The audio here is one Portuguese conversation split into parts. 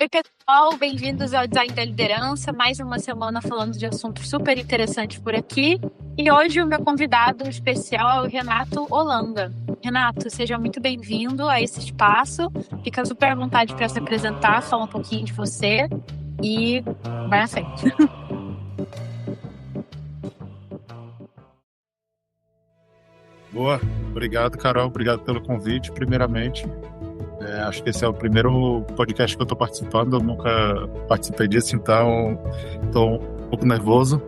Oi, pessoal, bem-vindos ao Design da Liderança. Mais uma semana falando de assuntos super interessantes por aqui. E hoje o meu convidado especial é o Renato Holanda. Renato, seja muito bem-vindo a esse espaço. Fica super à vontade para se apresentar, falar um pouquinho de você e vai na frente. Boa, obrigado, Carol. Obrigado pelo convite, primeiramente. Acho que esse é o primeiro podcast que eu estou participando. Eu nunca participei disso, então estou um pouco nervoso.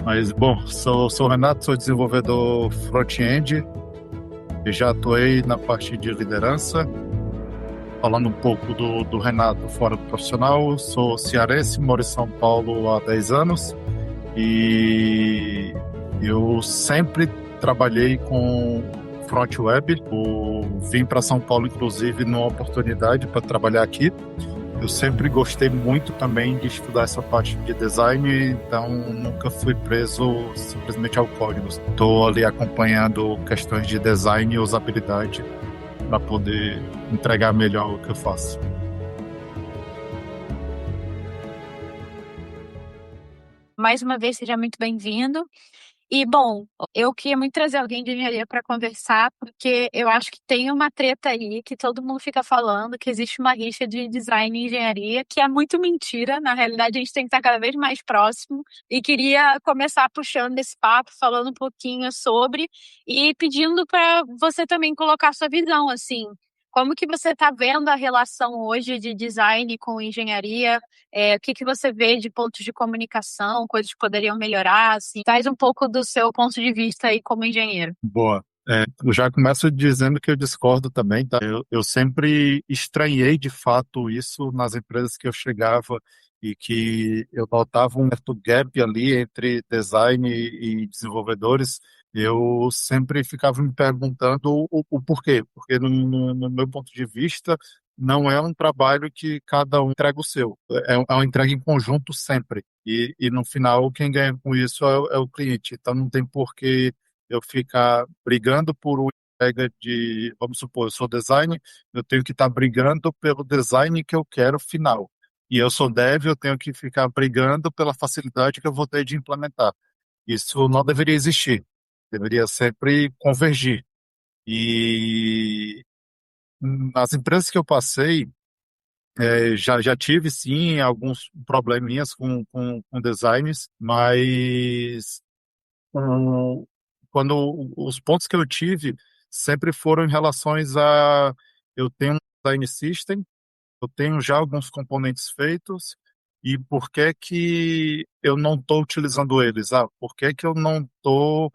Mas, bom, sou o Renato, sou desenvolvedor front-end e já atuei na parte de liderança. Falando um pouco do Renato fora do profissional, sou cearense, moro em São Paulo há 10 anos e eu sempre trabalhei com front web. Vim para São Paulo, inclusive, numa oportunidade para trabalhar aqui. Eu sempre gostei muito também de estudar essa parte de design, então nunca fui preso simplesmente ao código. Estou ali acompanhando questões de design e usabilidade para poder entregar melhor o que eu faço. Mais uma vez, seja muito bem-vindo. E, bom, eu queria muito trazer alguém de engenharia para conversar, porque eu acho que tem uma treta aí que todo mundo fica falando, que existe uma rixa de design e engenharia, que é muito mentira. Na realidade, a gente tem que estar cada vez mais próximo. E queria começar puxando esse papo, falando um pouquinho sobre, e pedindo para você também colocar sua visão, assim. Como que você está vendo a relação hoje de design com engenharia? O que você vê de pontos de comunicação, coisas que poderiam melhorar, assim? Traz um pouco do seu ponto de vista aí como engenheiro. Boa. Eu já começo dizendo que eu discordo também, tá? Eu sempre estranhei de fato isso nas empresas que eu chegava e que eu notava um certo gap ali entre design e desenvolvedores. Eu sempre ficava me perguntando o porquê, porque no meu ponto de vista não é um trabalho que cada um entrega o seu, é uma entrega em conjunto sempre. E no final quem ganha com isso é o cliente. Então não tem porquê eu ficar brigando por uma entrega de, vamos supor, eu sou design, eu tenho que estar brigando pelo design que eu quero final. E eu sou dev, eu tenho que ficar brigando pela facilidade que eu vou ter de implementar. Isso não deveria existir. Deveria sempre convergir. E nas empresas que eu passei, já tive sim alguns probleminhas com designs, mas o- quando os pontos que eu tive sempre foram em relações a eu tenho um design system, eu tenho já alguns componentes feitos e por que que eu não estou utilizando eles? Por que que eu não estou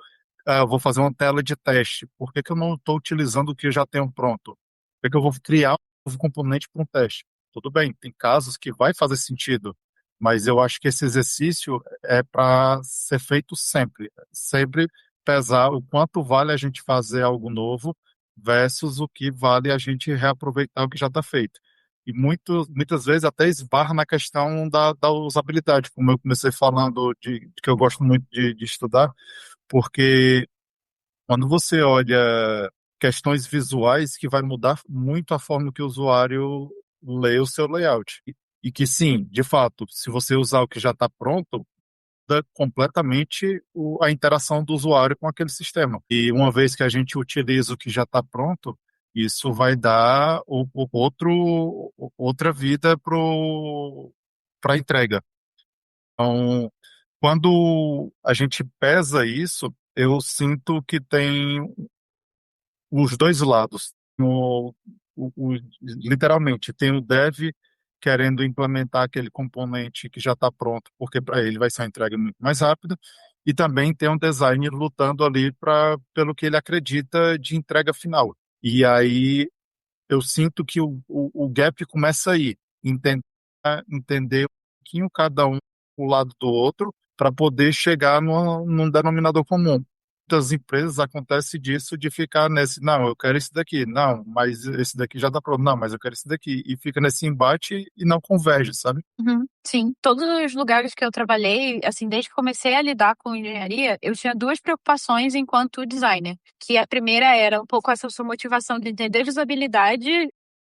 vou fazer uma tela de teste? Por que que eu não estou utilizando o que eu já tenho pronto? Por que que eu vou criar um novo componente para um teste? Tudo bem, tem casos que vai fazer sentido, mas eu acho que esse exercício é para ser feito sempre, sempre pesar o quanto vale a gente fazer algo novo versus o que vale a gente reaproveitar o que já está feito. E muitas vezes até esbarra na questão da usabilidade, como eu comecei falando de que eu gosto muito de estudar, porque quando você olha questões visuais, que vai mudar muito a forma que o usuário lê o seu layout. E que sim, de fato, se você usar o que já está pronto, muda completamente a interação do usuário com aquele sistema. E uma vez que a gente utiliza o que já está pronto, isso vai dar outra vida para a entrega. Então, quando a gente pesa isso, eu sinto que tem os dois lados. Literalmente, tem o dev querendo implementar aquele componente que já está pronto, porque para ele vai ser uma entrega muito mais rápida, e também tem um designer lutando ali pelo que ele acredita de entrega final. E aí eu sinto que o gap começa aí, entender um pouquinho cada um o lado do outro para poder chegar num denominador comum. Muitas empresas acontece disso de ficar nesse, não, eu quero esse daqui, não, mas esse daqui já está pronto, não, mas eu quero esse daqui, e fica nesse embate e não converge, sabe? Uhum, sim, todos os lugares que eu trabalhei, assim, desde que comecei a lidar com engenharia, eu tinha duas preocupações enquanto designer, que a primeira era um pouco essa sua motivação de entender usabilidade,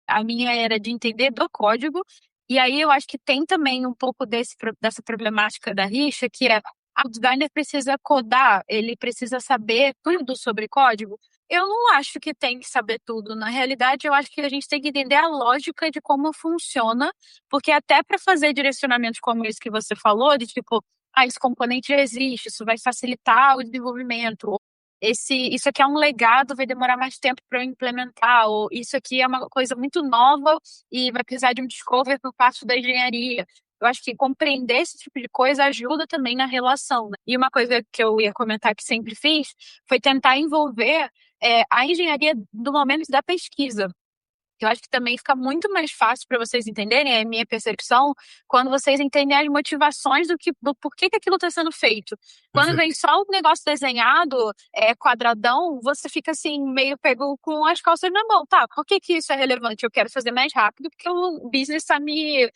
a minha era de entender do código, E aí eu acho que tem também um pouco dessa problemática da rixa, que é o designer precisa codar, ele precisa saber tudo sobre código. Eu não acho que tem que saber tudo. Na realidade, eu acho que a gente tem que entender a lógica de como funciona, porque até para fazer direcionamentos como esse que você falou, de tipo, esse componente já existe, isso vai facilitar o desenvolvimento. Isso aqui é um legado, vai demorar mais tempo para eu implementar, ou isso aqui é uma coisa muito nova e vai precisar de um discovery por parte da engenharia. Eu acho que compreender esse tipo de coisa ajuda também na relação, né? E uma coisa que eu ia comentar que sempre fiz foi tentar envolver a engenharia no momento da pesquisa. Eu acho que também fica muito mais fácil para vocês entenderem, é a minha percepção, quando vocês entendem as motivações do porquê que aquilo está sendo feito. Quando Perfeito. vem só o negócio desenhado, quadradão, você fica assim, meio pego com as calças na mão. Tá, por que que isso é relevante? Eu quero fazer mais rápido porque o business está me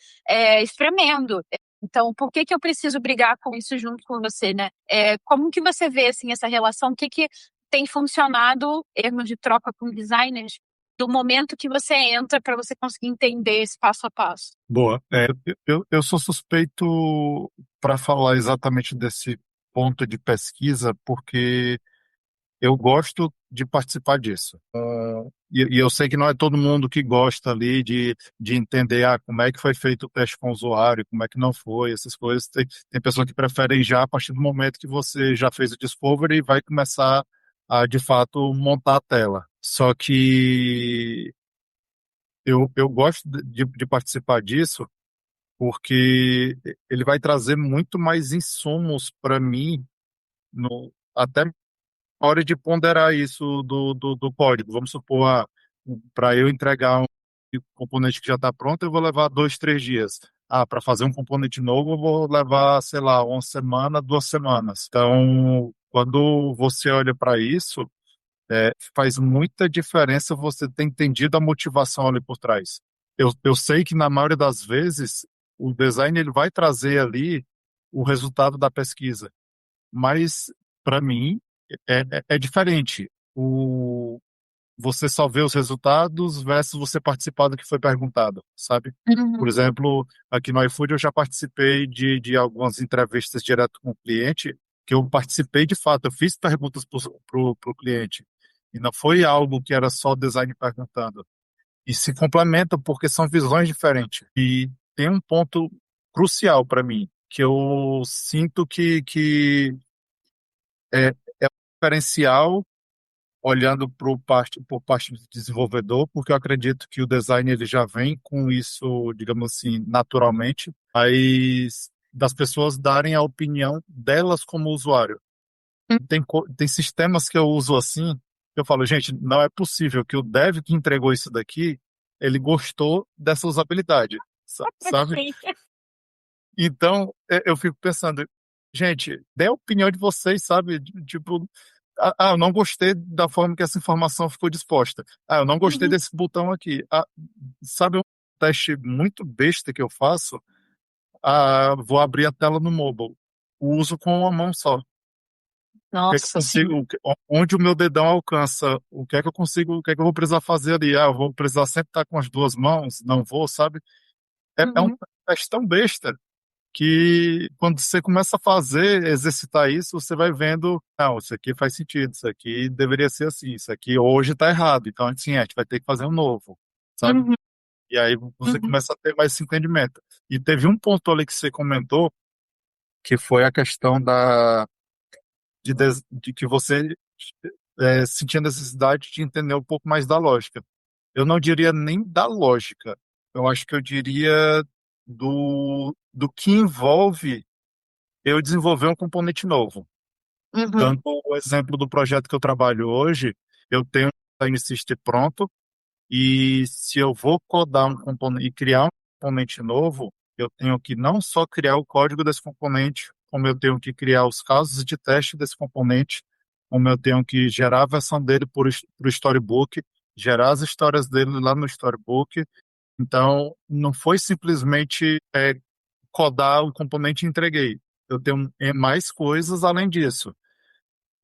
espremendo. Então, por que que eu preciso brigar com isso junto com você, né? Como que você vê, assim, essa relação? O que que tem funcionado em termos de troca com designers do momento que você entra para você conseguir entender esse passo a passo? Boa. Eu sou suspeito para falar exatamente desse ponto de pesquisa, porque eu gosto de participar disso. E eu sei que não é todo mundo que gosta ali de entender como é que foi feito o teste com o usuário, como é que não foi, essas coisas. Tem pessoa que prefere já a partir do momento que você já fez o discovery e vai começar a, de fato, montar a tela. Só que eu gosto de participar disso porque ele vai trazer muito mais insumos para mim, até na hora de ponderar isso do código. Vamos supor, para eu entregar um componente que já está pronto, eu vou levar 2, 3 dias. Para fazer um componente novo, eu vou levar, sei lá, uma semana, 2 semanas. Então, quando você olha para isso, faz muita diferença você ter entendido a motivação ali por trás. Eu sei que na maioria das vezes o design ele vai trazer ali o resultado da pesquisa, mas para mim é diferente. Você só vê os resultados versus você participar do que foi perguntado, sabe? Por Uhum. exemplo, aqui no iFood eu já participei de algumas entrevistas direto com o cliente, que eu participei de fato, eu fiz perguntas para o cliente. E não foi algo que era só o design perguntando. E se complementam porque são visões diferentes. E tem um ponto crucial para mim, que eu sinto que é um diferencial olhando por parte do desenvolvedor, porque eu acredito que o design ele já vem com isso, digamos assim, naturalmente, mas das pessoas darem a opinião delas como usuário. Tem sistemas que eu uso assim, que eu falo, gente, não é possível que o dev que entregou isso daqui, ele gostou dessa usabilidade, sabe? Sim. Então, eu fico pensando, gente, dê a opinião de vocês, sabe? Tipo, eu não gostei da forma que essa informação ficou disposta. Eu não gostei Uhum. desse botão aqui. Sabe um teste muito besta que eu faço? Vou abrir a tela no mobile. Uso com uma mão só. O que é que eu Nossa, sim. consigo, onde o meu dedão alcança, o que é que eu consigo, o que é que eu vou precisar fazer ali? Eu vou precisar sempre estar com as duas mãos? Não vou, sabe? É um Uhum. teste tão besta que quando você começa a fazer, exercitar isso, você vai vendo, não, isso aqui faz sentido, isso aqui deveria ser assim, isso aqui hoje está errado, então assim, a gente vai ter que fazer um novo, sabe? Uhum. E aí você Uhum. começa a ter mais esse entendimento. E teve um ponto ali que você comentou, que foi a questão de que você sentia necessidade de entender um pouco mais da lógica. Eu não diria nem da lógica, eu acho que eu diria do que envolve eu desenvolver um componente novo. Uhum. Dando o exemplo do projeto que eu trabalho hoje, eu tenho um design system pronto e se eu vou codar um componente e criar um componente novo, eu tenho que não só criar o código desse componente, como eu tenho que criar os casos de teste desse componente, como eu tenho que gerar a versão dele por o storybook, gerar as histórias dele lá no storybook. Então, não foi simplesmente codar o componente e entreguei. Eu tenho mais coisas além disso.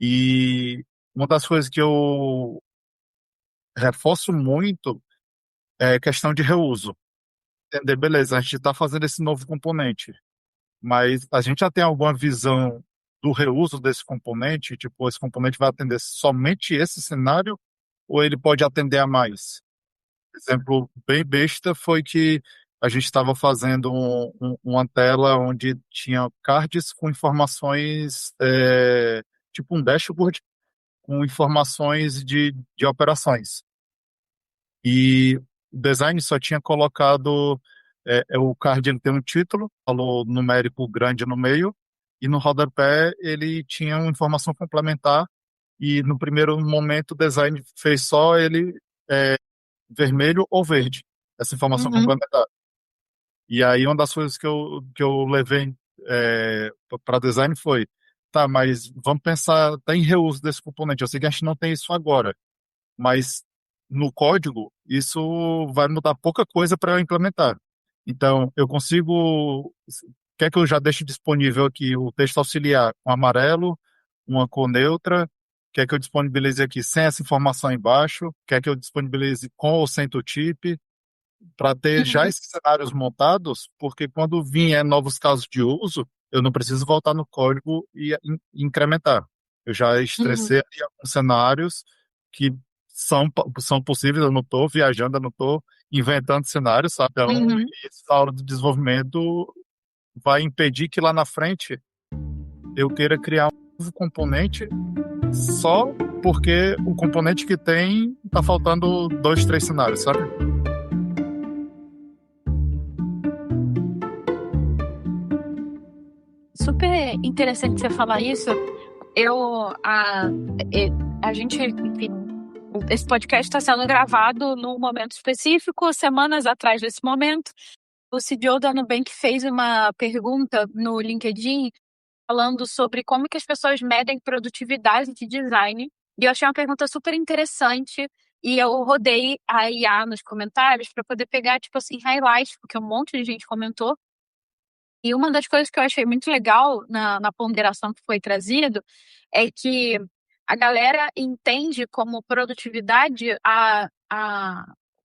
E uma das coisas que eu reforço muito é a questão de reuso. entender, beleza, a gente está fazendo esse novo componente, mas a gente já tem alguma visão do reuso desse componente? Tipo, esse componente vai atender somente esse cenário ou ele pode atender a mais? Exemplo bem besta foi que a gente estava fazendo uma tela onde tinha cards com informações, tipo um dashboard com informações de operações. E o design só tinha colocado, o card ele tem um título, valor numérico grande no meio, e no rodapé ele tinha uma informação complementar, e no primeiro momento o design fez só ele vermelho ou verde, essa informação Uhum, complementar. E aí uma das coisas que eu levei para design foi, tá, mas vamos pensar até em reuso desse componente. Eu sei que a gente não tem isso agora, mas no código isso vai mudar pouca coisa para eu implementar. Então, eu consigo. Quer que eu já deixe disponível aqui o texto auxiliar com amarelo, uma cor neutra? Quer que eu disponibilize aqui sem essa informação embaixo? Quer que eu disponibilize com ou sem tooltip? Para ter já uhum, esses cenários montados, porque quando vier novos casos de uso, eu não preciso voltar no código e incrementar. Eu já uhum, estressei ali alguns cenários que são possíveis, eu não estou viajando, eu não estou inventando cenários, sabe? Então, uhum, essa hora de desenvolvimento vai impedir que lá na frente eu queira criar um novo componente só porque o componente que tem está faltando dois, três cenários, sabe? super interessante você falar isso. Eu, a, e- a gente, enfim, esse podcast está sendo gravado num momento específico, semanas atrás desse momento. O CDO da Nubank fez uma pergunta no LinkedIn falando sobre como que as pessoas medem produtividade de design. E eu achei uma pergunta super interessante. E eu rodei a IA nos comentários para poder pegar, tipo assim, highlights, porque um monte de gente comentou. E uma das coisas que eu achei muito legal na ponderação que foi trazido é que a galera entende como produtividade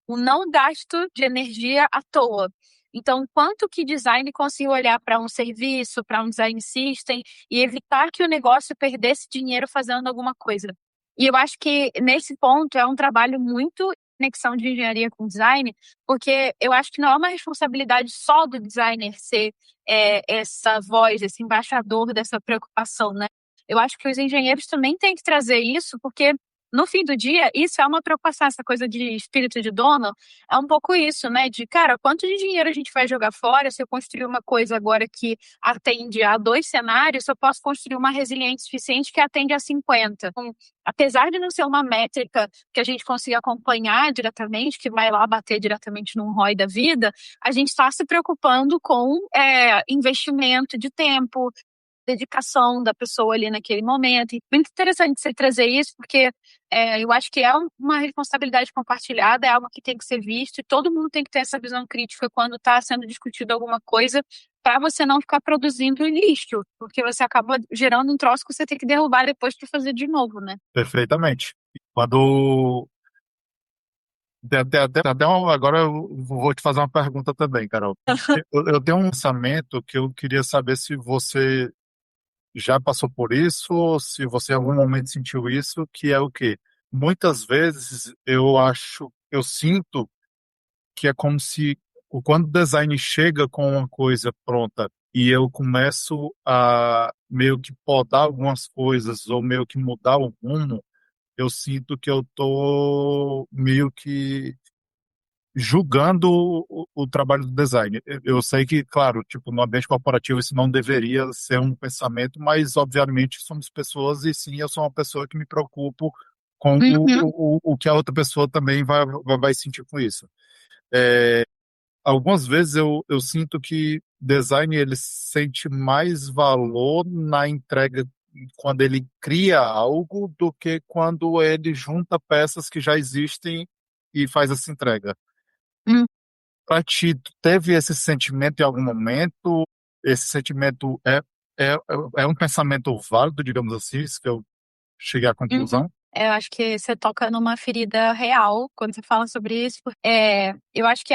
o não gasto de energia à toa. Então, quanto que design conseguiu olhar para um serviço, para um design system e evitar que o negócio perdesse dinheiro fazendo alguma coisa. E eu acho que nesse ponto é um trabalho muito conexão de engenharia com design, porque eu acho que não é uma responsabilidade só do designer ser essa voz, esse embaixador dessa preocupação, né? Eu acho que os engenheiros também têm que trazer isso, porque no fim do dia, isso é uma preocupação, essa coisa de espírito de dono, é um pouco isso, né? De, cara, quanto de dinheiro a gente vai jogar fora se eu construir uma coisa agora que atende a dois cenários, se eu posso construir uma resiliente suficiente que atende a 50? Então, apesar de não ser uma métrica que a gente consiga acompanhar diretamente, que vai lá bater diretamente num ROI da vida, a gente está se preocupando com investimento de tempo, dedicação da pessoa ali naquele momento. E muito interessante você trazer isso, porque eu acho que é uma responsabilidade compartilhada, é algo que tem que ser visto, e todo mundo tem que ter essa visão crítica quando está sendo discutido alguma coisa, para você não ficar produzindo lixo, porque você acaba gerando um troço que você tem que derrubar depois para fazer de novo, né? Perfeitamente. Quando agora eu vou te fazer uma pergunta também, Carol. Eu tenho um pensamento que eu queria saber se você já passou por isso, ou se você em algum momento sentiu isso, que é o quê? Muitas vezes eu sinto que é como se quando o design chega com uma coisa pronta e eu começo a meio que podar algumas coisas ou meio que mudar o rumo, eu sinto que eu tô meio que julgando o trabalho do design. Eu sei que, claro, tipo, no ambiente corporativo isso não deveria ser um pensamento, mas obviamente somos pessoas e sim, eu sou uma pessoa que me preocupo com Uhum, o que a outra pessoa também vai sentir com isso. Algumas vezes eu sinto que design ele sente mais valor na entrega quando ele cria algo do que quando ele junta peças que já existem e faz essa entrega. uhum, Pra ti, tu teve esse sentimento em algum momento? Esse sentimento é, é um pensamento válido, digamos assim, isso que eu cheguei à uhum. conclusão? Eu acho que você toca numa ferida real quando você fala sobre isso. Eu acho que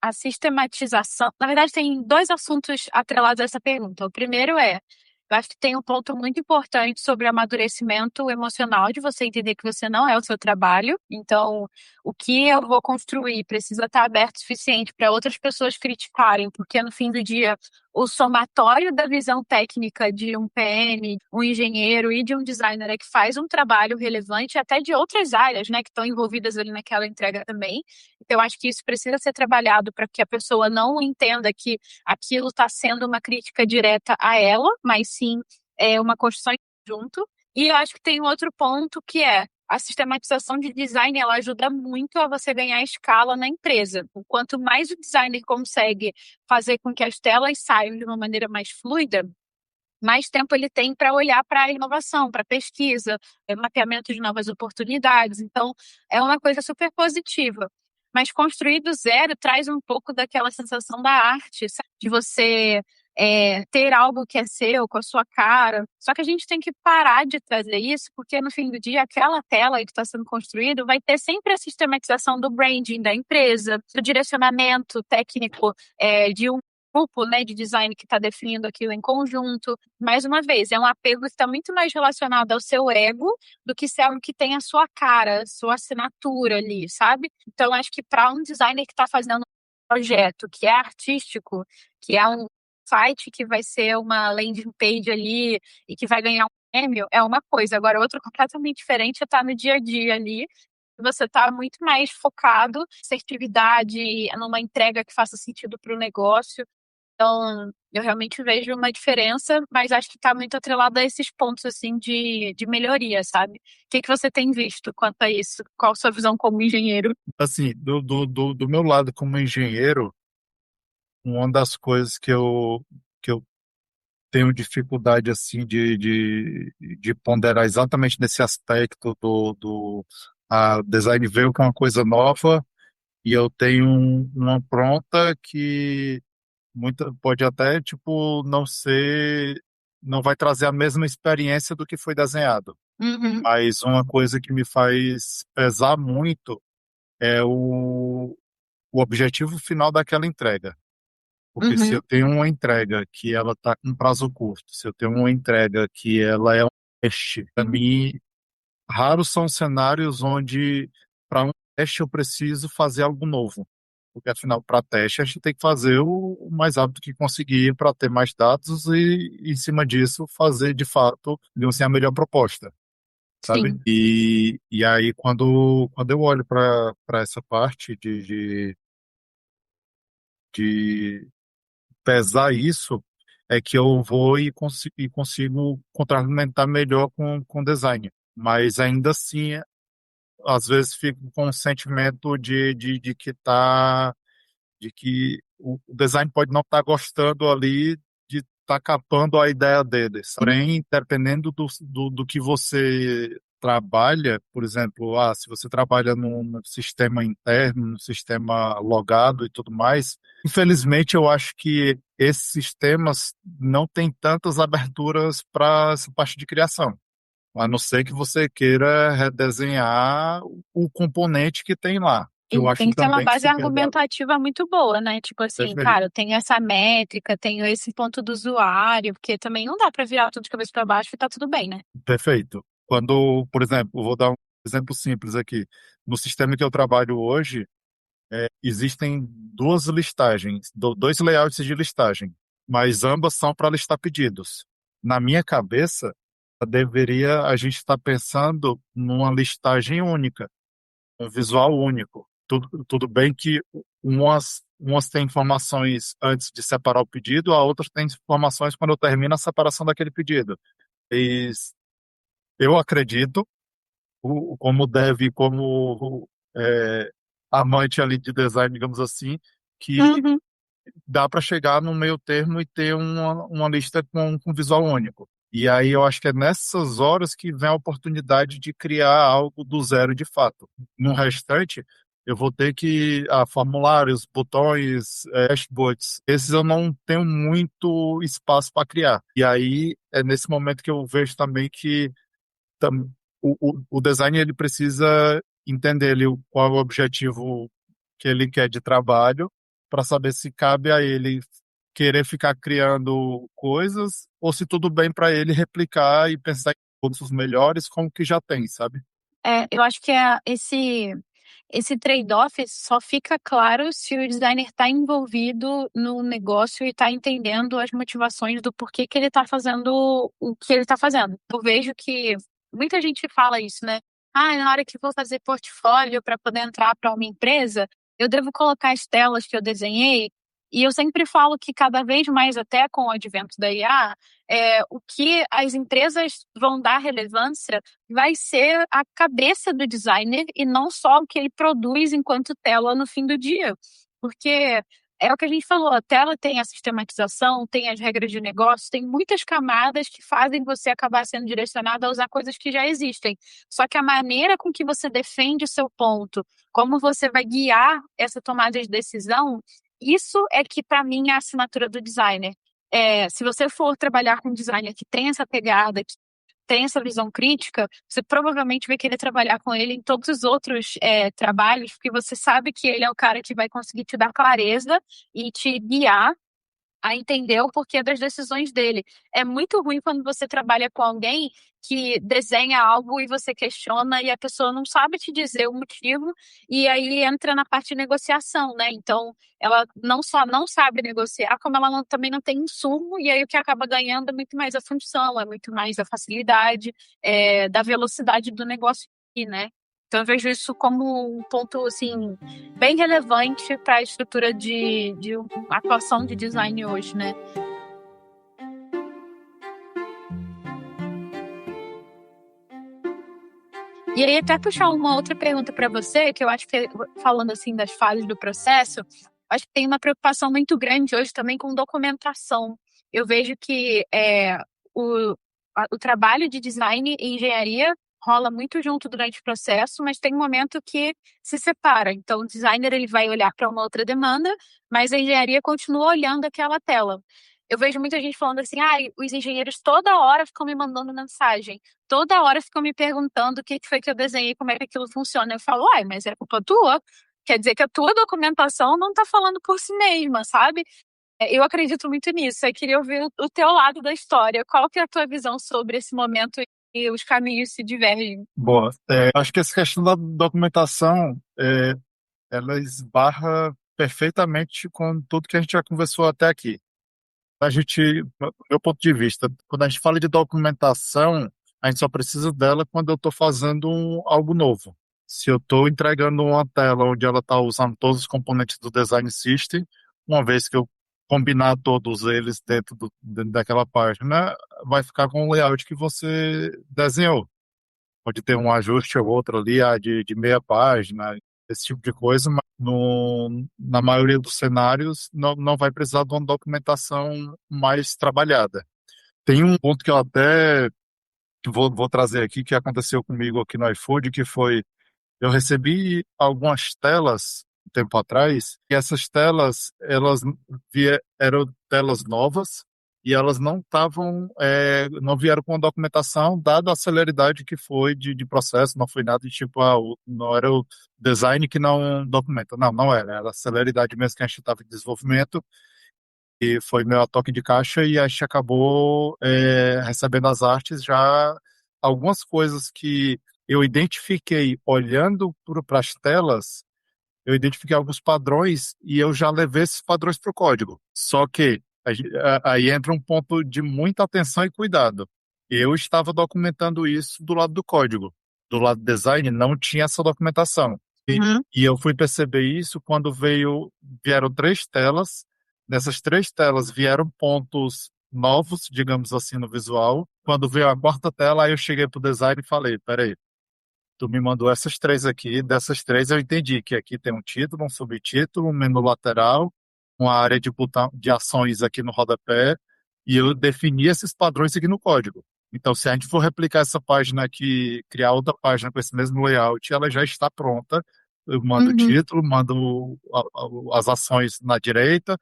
a sistematização. Na verdade, tem dois assuntos atrelados a essa pergunta. O primeiro eu acho que tem um ponto muito importante sobre o amadurecimento emocional, de você entender que você não é o seu trabalho. Então, o que eu vou construir precisa estar aberto o suficiente para outras pessoas criticarem, porque no fim do dia, o somatório da visão técnica de um PM, um engenheiro e de um designer é que faz um trabalho relevante, até de outras áreas, né, que estão envolvidas ali naquela entrega também. Então, eu acho que isso precisa ser trabalhado para que a pessoa não entenda que aquilo está sendo uma crítica direta a ela, mas sim uma construção em conjunto. E eu acho que tem um outro ponto que é a sistematização de design, ela ajuda muito a você ganhar escala na empresa. Quanto mais o designer consegue fazer com que as telas saiam de uma maneira mais fluida, mais tempo ele tem para olhar para a inovação, para a pesquisa, mapeamento de novas oportunidades. Então, é uma coisa super positiva. Mas construir do zero traz um pouco daquela sensação da arte, sabe? De você ter algo que é seu, com a sua cara. Só que a gente tem que parar de trazer isso, porque no fim do dia, aquela tela que está sendo construída vai ter sempre a sistematização do branding da empresa, do direcionamento técnico de um grupo, né, de design que está definindo aquilo em conjunto. Mais uma vez, é um apego que está muito mais relacionado ao seu ego do que ser algo que tem a sua cara, sua assinatura ali, sabe? Então, acho que para um designer que está fazendo um projeto que é artístico, que é um site que vai ser uma landing page ali e que vai ganhar um prêmio, é uma coisa. Agora, outra completamente diferente é estar no dia a dia ali. Você está muito mais focado, assertividade, numa entrega que faça sentido para o negócio. Então, eu realmente vejo uma diferença, mas acho que está muito atrelado a esses pontos, assim, de melhoria, sabe? O que que você tem visto quanto a isso? Qual a sua visão como engenheiro? Assim, do meu lado como engenheiro, uma das coisas que eu tenho dificuldade assim de ponderar exatamente nesse aspecto do a design veio com uma coisa nova e eu tenho uma pronta que muita, pode até tipo não vai trazer a mesma experiência do que foi desenhado. Uhum, Mas uma coisa que me faz pesar muito é o objetivo final daquela entrega. Porque se uhum, eu tenho uma entrega que ela está com prazo curto, se eu tenho uma entrega que ela é um teste, para mim, raros são cenários onde, para um teste, eu preciso fazer algo novo. Porque, afinal, para teste, a gente tem que fazer o mais rápido que conseguir para ter mais dados e, em cima disso, fazer, de fato, digamos assim, a melhor proposta, sabe? sim. E aí, quando eu olho para essa parte de pesar isso, é que eu vou e consigo contrargumentar melhor com design. Mas ainda assim, às vezes fico com um sentimento de que de que o design pode não estar gostando ali de estar capando a ideia deles. Porém, dependendo do que você trabalha, por exemplo, se você trabalha num sistema interno, num sistema logado e tudo mais, infelizmente eu acho que esses sistemas não têm tantas aberturas para essa parte de criação. A não ser que você queira redesenhar o componente que tem lá, que eu E tem acho que ter uma também base super válido. argumentativa muito boa, né? Tipo assim, cara, eu tenho essa métrica, tenho esse ponto do usuário, porque também não dá para virar tudo de cabeça para baixo e tá tudo bem, né? Perfeito. Quando, por exemplo, vou dar um exemplo simples aqui. No sistema que eu trabalho hoje, existem duas listagens, dois layouts de listagem, mas ambas são para listar pedidos. Na minha cabeça, a gente estar pensando numa listagem única, um visual único. Tudo bem que umas têm informações antes de separar o pedido, a outra tem informações quando eu termino a separação daquele pedido. E eu acredito, como deve, como amante ali de design, digamos assim, que Uhum. dá para chegar no meio termo e ter uma lista com visual único. E aí eu acho que é nessas horas que vem a oportunidade de criar algo do zero de fato. No restante, eu vou ter que formulários, botões, dashboards. Esses eu não tenho muito espaço para criar. E aí é nesse momento que eu vejo também que tam- o design ele precisa entender ali qual é o objetivo que ele quer de trabalho para saber se cabe a ele querer ficar criando coisas ou se tudo bem para ele replicar e pensar em produtos melhores como que já tem, sabe? Eu acho que esse trade-off só fica claro se o designer está envolvido no negócio e está entendendo as motivações do porquê que ele está fazendo o que ele está fazendo. Eu vejo que muita gente fala isso, né? Ah, na hora que vou fazer portfólio para poder entrar para uma empresa, eu devo colocar as telas que eu desenhei. E eu sempre falo que cada vez mais, até com o advento da IA, o que as empresas vão dar relevância vai ser a cabeça do designer e não só o que ele produz enquanto tela no fim do dia. Porque é o que a gente falou, a tela tem a sistematização, tem as regras de negócio, tem muitas camadas que fazem você acabar sendo direcionado a usar coisas que já existem. Só que a maneira com que você defende o seu ponto, como você vai guiar essa tomada de decisão, isso é que, para mim, é a assinatura do designer. Se você for trabalhar com um designer que tem essa pegada, que tem essa visão crítica, você provavelmente vai querer trabalhar com ele em todos os outros trabalhos, porque você sabe que ele é o cara que vai conseguir te dar clareza e te guiar a entender o porquê das decisões dele. É muito ruim quando você trabalha com alguém que desenha algo e você questiona e a pessoa não sabe te dizer o motivo e aí entra na parte de negociação, né? Então, ela não só não sabe negociar, como ela também não tem insumo e aí o que acaba ganhando é muito mais a função, é muito mais a facilidade, da velocidade do negócio aqui, né? Então, eu vejo isso como um ponto, assim, bem relevante para a estrutura de atuação de design hoje, né? E aí, até puxar uma outra pergunta para você, que eu acho que, falando assim das fases do processo, acho que tem uma preocupação muito grande hoje também com documentação. Eu vejo que o, o trabalho de design e engenharia rola muito junto durante o processo, mas tem um momento que se separa. Então, o designer ele vai olhar para uma outra demanda, mas a engenharia continua olhando aquela tela. Eu vejo muita gente falando assim, ah, os engenheiros toda hora ficam me mandando mensagem, toda hora ficam me perguntando o que foi que eu desenhei, como é que aquilo funciona. Eu falo, uai, mas é culpa tua. Quer dizer que a tua documentação não está falando por si mesma, sabe? Eu acredito muito nisso. Eu queria ouvir o teu lado da história. Qual que é a tua visão sobre esse momento e os caminhos se divergem? Boa. Acho que essa questão da documentação, ela esbarra perfeitamente com tudo que a gente já conversou até aqui. A gente, do meu ponto de vista, quando a gente fala de documentação, a gente só precisa dela quando eu estou fazendo algo novo. Se eu estou entregando uma tela onde ela está usando todos os componentes do Design System, uma vez que eu combinar todos eles dentro daquela página, vai ficar com o layout que você desenhou. Pode ter um ajuste ou outro ali, de meia página, esse tipo de coisa, mas na maioria dos cenários não vai precisar de uma documentação mais trabalhada. Tem um ponto que eu até vou trazer aqui, que aconteceu comigo aqui no iFood, que foi, eu recebi algumas telas um tempo atrás, e essas telas, eram telas novas, e elas não vieram com a documentação, dada a celeridade que foi de processo, não foi nada de tipo, não era o design que não documenta, não era a celeridade mesmo que a gente estava em desenvolvimento, e foi meu toque de caixa, e a gente acabou recebendo as artes já, algumas coisas que eu identifiquei olhando para as telas, eu identifiquei alguns padrões e eu já levei esses padrões para o código. Só que aí entra um ponto de muita atenção e cuidado. Eu estava documentando isso do lado do código. Do lado do design não tinha essa documentação. Uhum. E eu fui perceber isso quando vieram três telas. Nessas três telas vieram pontos novos, digamos assim, no visual. Quando veio a quarta tela, aí eu cheguei para o design e falei, peraí, tu me mandou essas três aqui, dessas três eu entendi que aqui tem um título, um subtítulo, um menu lateral, uma área de ações aqui no rodapé, e eu defini esses padrões aqui no código. Então, se a gente for replicar essa página aqui, criar outra página com esse mesmo layout, ela já está pronta. Eu mando o Uhum. título, mando as ações na direita,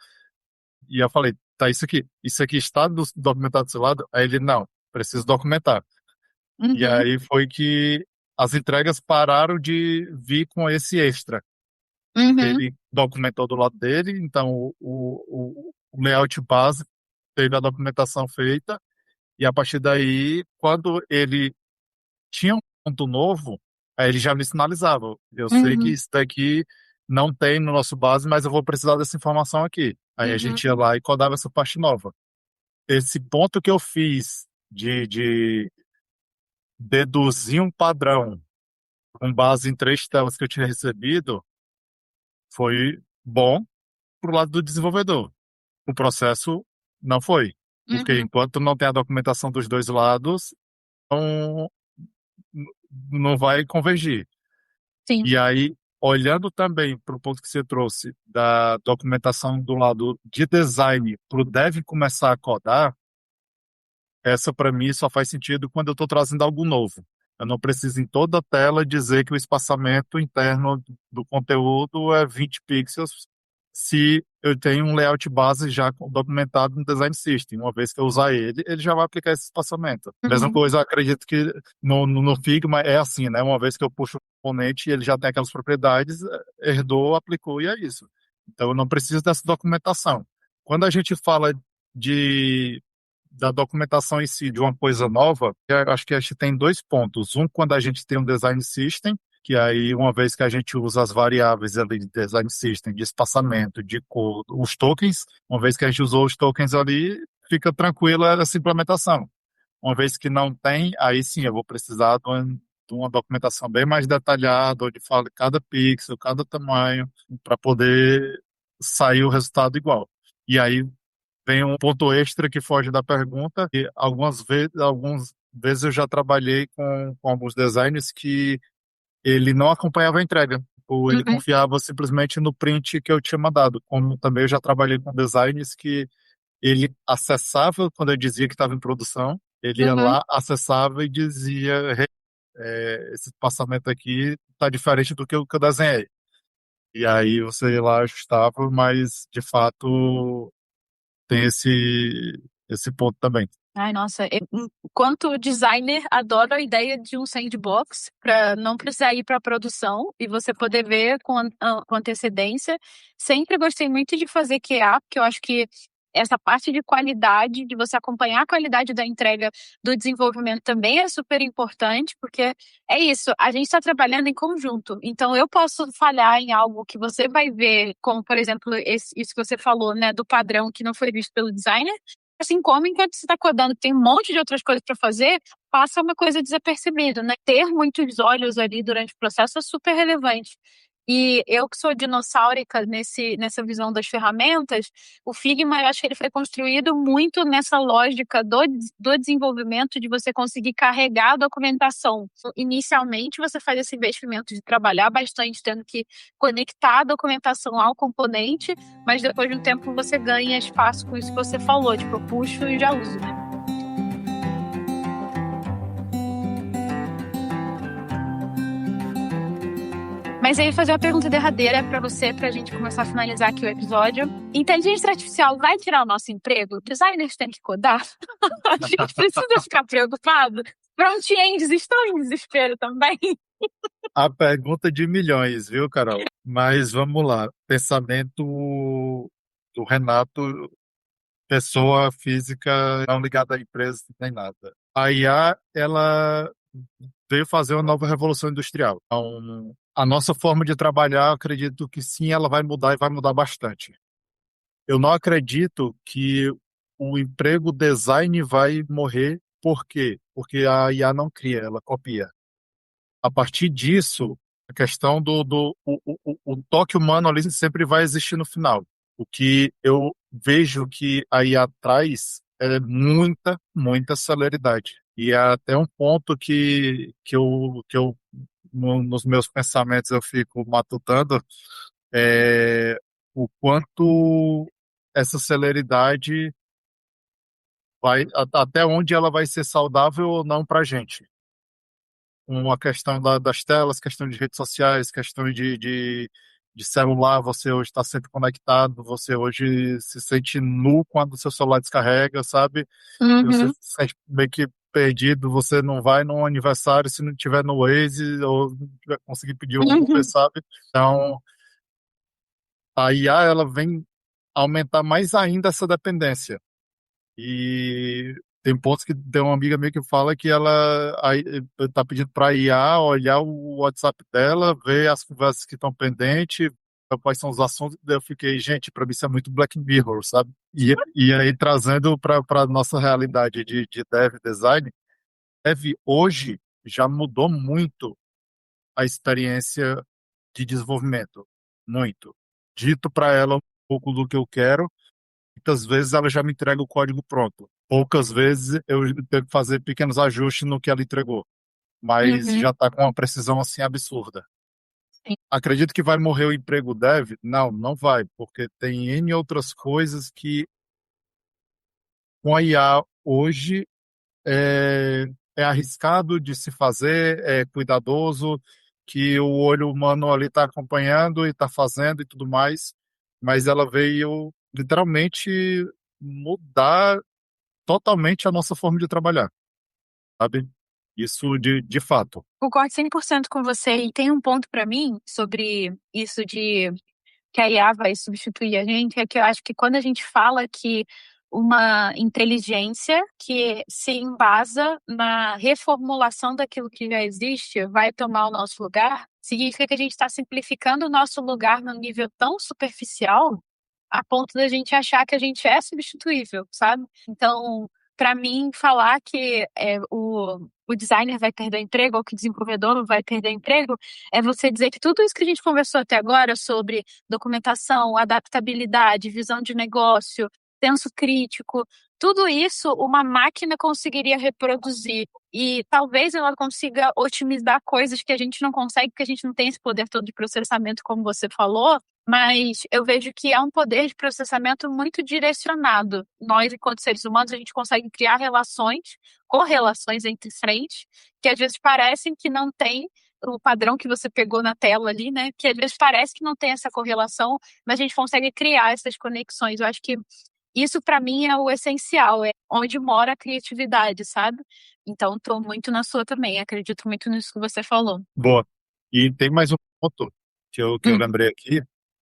e eu falei, tá, isso aqui está documentado do seu lado? Aí ele, não, preciso documentar. E Uhum. aí foi que as entregas pararam de vir com esse extra. Uhum, ele documentou do lado dele, então o layout base teve a documentação feita, e a partir daí, quando ele tinha um ponto novo, aí ele já me sinalizava. Eu sei que uhum, isso daqui não tem no nosso base, mas eu vou precisar dessa informação aqui. Aí a uhum, gente ia lá e codava essa parte nova. Esse ponto que eu fiz de deduzir um padrão com base em 3 telas que eu tinha recebido foi bom pro lado do desenvolvedor. O processo não foi, porque uhum. enquanto não tem a documentação dos dois lados, não, não vai convergir. Sim. E aí, olhando também para o ponto que você trouxe da documentação do lado de design para o dev começar a codar, essa para mim só faz sentido quando eu estou trazendo algo novo. Eu não preciso em toda a tela dizer que o espaçamento interno do conteúdo é 20 pixels se eu tenho um layout base já documentado no Design System. Uma vez que eu usar ele, ele já vai aplicar esse espaçamento. Mesma Uhum, coisa, eu acredito que no Figma é assim, né? Uma vez que eu puxo o componente e ele já tem aquelas propriedades, herdou, aplicou e é isso. Então eu não preciso dessa documentação. Quando a gente fala de da documentação em si de uma coisa nova, eu acho que a gente tem 2 pontos. Um, quando a gente tem um design system, que aí, uma vez que a gente usa as variáveis ali de design system, de espaçamento, de cor, os tokens, uma vez que a gente usou os tokens ali, fica tranquila essa implementação. Uma vez que não tem, aí sim, eu vou precisar de uma documentação bem mais detalhada, onde fala cada pixel, cada tamanho, para poder sair o resultado igual. E aí vem um ponto extra que foge da pergunta, que algumas vezes eu já trabalhei com alguns designers que ele não acompanhava a entrega, ou ele uhum, confiava simplesmente no print que eu tinha mandado. Como também eu já trabalhei com designers que ele acessava quando eu dizia que estava em produção, ele ia uhum. lá, acessava e dizia: esse passamento aqui está diferente do que eu desenhei. E aí você ia lá, ajustava, mas de fato tem esse ponto também. Ai, nossa, enquanto designer, adoro a ideia de um sandbox para não precisar ir para produção e você poder ver com antecedência. Sempre gostei muito de fazer QA, porque eu acho que essa parte de qualidade, de você acompanhar a qualidade da entrega do desenvolvimento também é super importante, porque é isso, a gente está trabalhando em conjunto. Então, eu posso falhar em algo que você vai ver, como, por exemplo, isso que você falou, né, do padrão que não foi visto pelo designer. Assim como enquanto você está codando, tem um monte de outras coisas para fazer, passa uma coisa desapercebida, né? Ter muitos olhos ali durante o processo é super relevante. E eu que sou dinossáurica nessa visão das ferramentas, o Figma, eu acho que ele foi construído muito nessa lógica do desenvolvimento, de você conseguir carregar a documentação. Inicialmente, você faz esse investimento de trabalhar bastante, tendo que conectar a documentação ao componente, mas depois de um tempo você ganha espaço com isso que você falou, tipo, eu puxo e já uso, né? Mas aí fazer uma pergunta derradeira para você, para a gente começar a finalizar aqui o episódio. Inteligência artificial vai tirar o nosso emprego? Designers têm que codar? A gente precisa ficar preocupado? Front-ends estão em desespero também? A pergunta de milhões, viu, Carol? Mas vamos lá. Pensamento do Renato, pessoa física não ligada à empresa nem nada. A IA, ela veio fazer uma nova revolução industrial. Então, a nossa forma de trabalhar, acredito que sim, ela vai mudar e vai mudar bastante. Eu não acredito que o emprego design vai morrer. Por quê? Porque a IA não cria, ela copia. A partir disso, a questão o toque humano ali sempre vai existir no final. O que eu vejo que a IA traz é muita, muita celeridade. E é até um ponto que eu nos meus pensamentos eu fico matutando, é o quanto essa celeridade até onde ela vai ser saudável ou não para a gente. Uma questão das telas, questão de redes sociais, questão de celular, você hoje está sempre conectado, você hoje se sente nu quando o seu celular descarrega, sabe? Você Uhum, se sente meio que perdido, você não vai num aniversário se não tiver no Waze ou não tiver conseguir pedir um Uber, uhum. sabe? Então, a IA ela vem aumentar mais ainda essa dependência. E tem pontos que tem uma amiga minha que fala que ela está pedindo para a IA olhar o WhatsApp dela, ver as conversas que estão pendentes, quais são os assuntos. Daí eu fiquei, gente, para mim isso é muito Black Mirror, sabe? E aí trazendo para a nossa realidade de dev design, dev hoje já mudou muito a experiência de desenvolvimento, muito. Dito para ela um pouco do que eu quero, muitas vezes ela já me entrega o código pronto. Poucas vezes eu tenho que fazer pequenos ajustes no que ela entregou, mas Uhum. já está com uma precisão assim absurda. Sim. Acredito que vai morrer o emprego dev? Não, não vai, porque tem N outras coisas que com a IA hoje é arriscado de se fazer, é cuidadoso, que o olho humano ali está acompanhando e está fazendo e tudo mais, mas ela veio literalmente mudar totalmente a nossa forma de trabalhar, sabe? Isso de fato. Concordo 100% com você. E tem um ponto para mim sobre isso de que a IA vai substituir a gente, é que eu acho que quando a gente fala que uma inteligência que se embasa na reformulação daquilo que já existe vai tomar o nosso lugar, significa que a gente está simplificando o nosso lugar num nível tão superficial a ponto da gente achar que a gente é substituível, sabe? Então, para mim, falar que o designer vai perder o emprego ou que o desenvolvedor não vai perder o emprego é você dizer que tudo isso que a gente conversou até agora sobre documentação, adaptabilidade, visão de negócio, senso crítico, tudo isso uma máquina conseguiria reproduzir. E talvez ela consiga otimizar coisas que a gente não consegue, porque a gente não tem esse poder todo de processamento, como você falou, mas eu vejo que é um poder de processamento muito direcionado. Nós, enquanto seres humanos, a gente consegue criar relações, correlações entre frentes, que às vezes parecem que não tem o padrão que você pegou na tela ali, né? Que às vezes parece que não tem essa correlação, mas a gente consegue criar essas conexões. Eu acho que isso, para mim, é o essencial, é onde mora a criatividade, sabe? Então, estou muito na sua também, acredito muito nisso que você falou. Boa. E tem mais um ponto que eu Hum. lembrei aqui,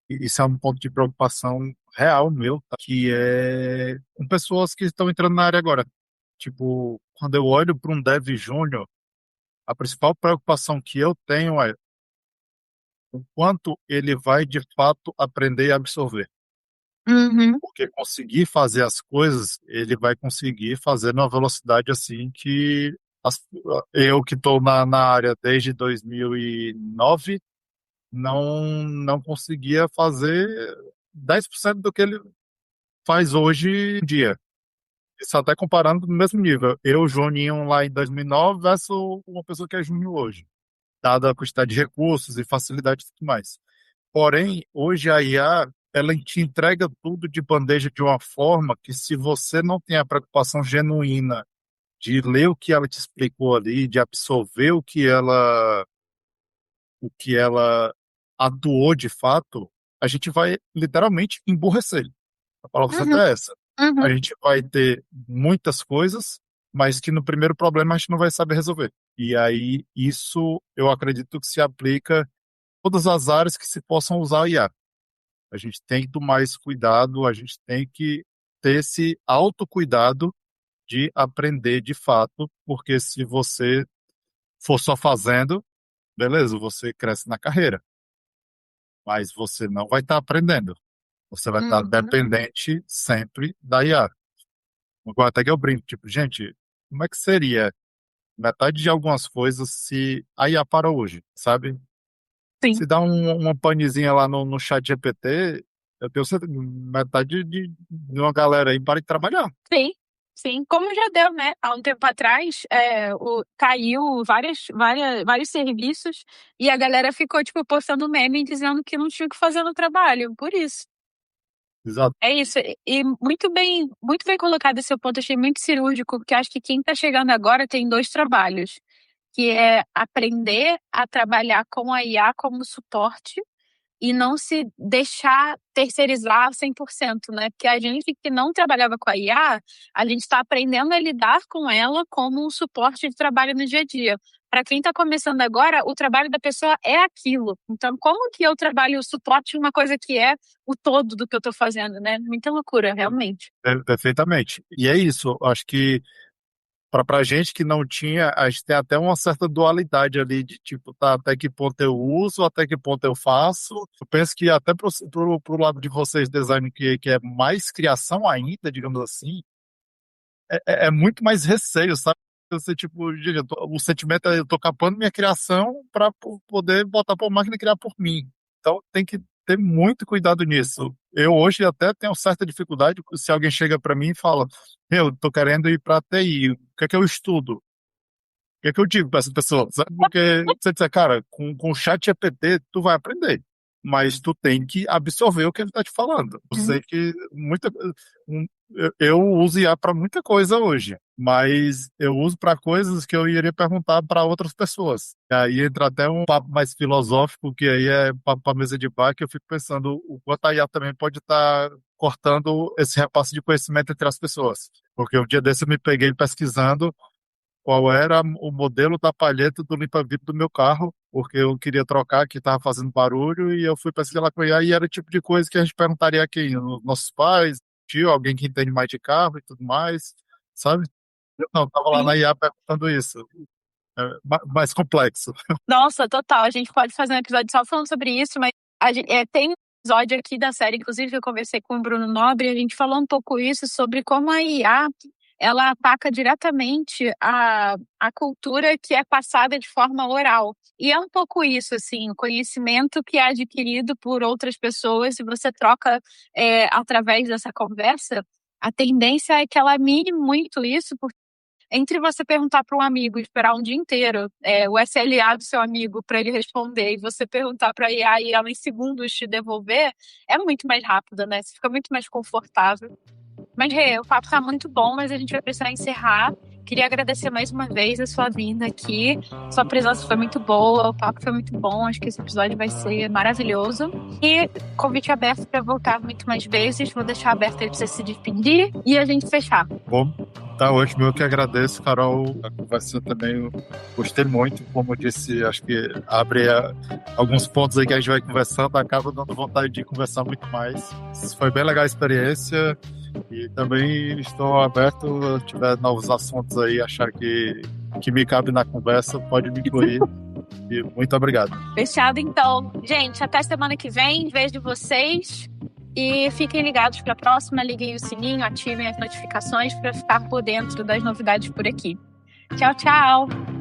e isso é um ponto de preocupação real meu, tá? Que é com pessoas que estão entrando na área agora. Tipo, quando eu olho para um dev júnior, a principal preocupação que eu tenho é o quanto ele vai de fato aprender e absorver. Uhum. Porque conseguir fazer as coisas, ele vai conseguir fazer numa velocidade assim que as- eu que estou na área desde 2009 não conseguia fazer 10% do que ele faz hoje em dia. Isso até comparando no mesmo nível. Eu, Joaninho, lá em 2009 versus uma pessoa que é júnior hoje, dada a quantidade de recursos e facilidade e tudo mais. Porém, hoje a IA, ela te entrega tudo de bandeja de uma forma que se você não tem a preocupação genuína de ler o que ela te explicou ali, de absorver o que ela atuou de fato, a gente vai literalmente emburrecer. A palavra Uhum. certa é essa. A Uhum. gente vai ter muitas coisas, mas que no primeiro problema a gente não vai saber resolver. E aí, isso eu acredito que se aplica a todas as áreas que se possam usar a IA. A gente tem que tomar esse cuidado, a gente tem que ter esse autocuidado de aprender de fato, porque se você for só fazendo, beleza, você cresce na carreira, mas você não vai estar aprendendo. Você vai estar Uhum. dependente sempre da IA. Agora até que eu brinco, tipo, gente, como é que seria metade de algumas coisas se a IA para hoje, sabe? Sim. Se dá uma panezinha lá no chat GPT, eu tenho certeza, metade de uma galera aí para de trabalhar. Sim, sim. Como já deu, né? Há um tempo atrás, caiu vários serviços e a galera ficou, tipo, postando meme dizendo que não tinha o que fazer no trabalho. Por isso. Exato. É isso. E muito bem colocado esse seu ponto. Achei muito cirúrgico, porque acho que quem está chegando agora tem dois trabalhos, que é aprender a trabalhar com a IA como suporte e não se deixar terceirizar 100%, né? Porque a gente que não trabalhava com a IA, a gente está aprendendo a lidar com ela como um suporte de trabalho no dia a dia. Para quem está começando agora, o trabalho da pessoa é aquilo. Então, como que eu trabalho o suporte de uma coisa que é o todo do que eu estou fazendo, né? Muita loucura, realmente. Perfeitamente. E é isso, eu acho que para a gente que não tinha, a gente tem até uma certa dualidade ali de tipo, tá, até que ponto eu uso, até que ponto eu faço. Eu penso que até pro lado de vocês, design, que é mais criação ainda, digamos assim, é muito mais receio, sabe? Você, tipo, gente, o sentimento é eu tô capando minha criação para poder botar para a máquina criar por mim. Então tem que ter muito cuidado nisso. Eu hoje até tenho certa dificuldade se alguém chega para mim e fala, eu tô querendo ir para TI, o que é que eu estudo? Que é que eu digo para essa pessoa? Sabe? Porque você disser, cara, com o chat GPT tu vai aprender, mas tu tem que absorver o que ele está te falando. Eu sei que eu uso IA para muita coisa hoje, mas eu uso para coisas que eu iria perguntar para outras pessoas. E aí entra até um papo mais filosófico, que aí é papo para mesa de bar, que eu fico pensando o quanto a IA também pode estar cortando esse repasse de conhecimento entre as pessoas. Porque um dia desse eu me peguei pesquisando qual era o modelo da palheta do limpa-vidro do meu carro, porque eu queria trocar, que estava fazendo barulho, e eu fui pesquisar lá com a IA, e era o tipo de coisa que a gente perguntaria aqui, nossos pais, tio, alguém que entende mais de carro e tudo mais, sabe? Eu não, estava lá na IA perguntando isso. Mais complexo. Nossa, total. A gente pode fazer um episódio só falando sobre isso, mas tem um episódio aqui da série, inclusive, que eu conversei com o Bruno Nobre, e a gente falou um pouco isso sobre como a IA ela ataca diretamente a cultura que é passada de forma oral. E é um pouco isso, assim, o conhecimento que é adquirido por outras pessoas e você troca através dessa conversa, a tendência é que ela mire muito isso, entre você perguntar para um amigo e esperar um dia inteiro o SLA do seu amigo para ele responder e você perguntar para a IA e ela em segundos te devolver, é muito mais rápido, né? Você fica muito mais confortável. Mas, Rê, o papo tá muito bom, mas a gente vai precisar encerrar. Queria agradecer mais uma vez a sua vinda aqui. Sua presença foi muito boa, o papo foi muito bom. Acho que esse episódio vai ser maravilhoso. E convite aberto para voltar muito mais vezes. Vou deixar aberto aí para você se despedir e a gente fechar. Bom, tá ótimo. Eu que agradeço, Carol. A conversa também eu gostei muito. Como eu disse, acho que abre alguns pontos aí que a gente vai conversando, acaba dando vontade de conversar muito mais. Foi bem legal a experiência. E também estou aberto, se tiver novos assuntos aí, achar que me cabe na conversa, pode me incluir. E muito obrigado. Fechado, então. Gente, até semana que vem. Vejo vocês. E fiquem ligados para a próxima. Liguem o sininho, ativem as notificações para ficar por dentro das novidades por aqui. Tchau, tchau!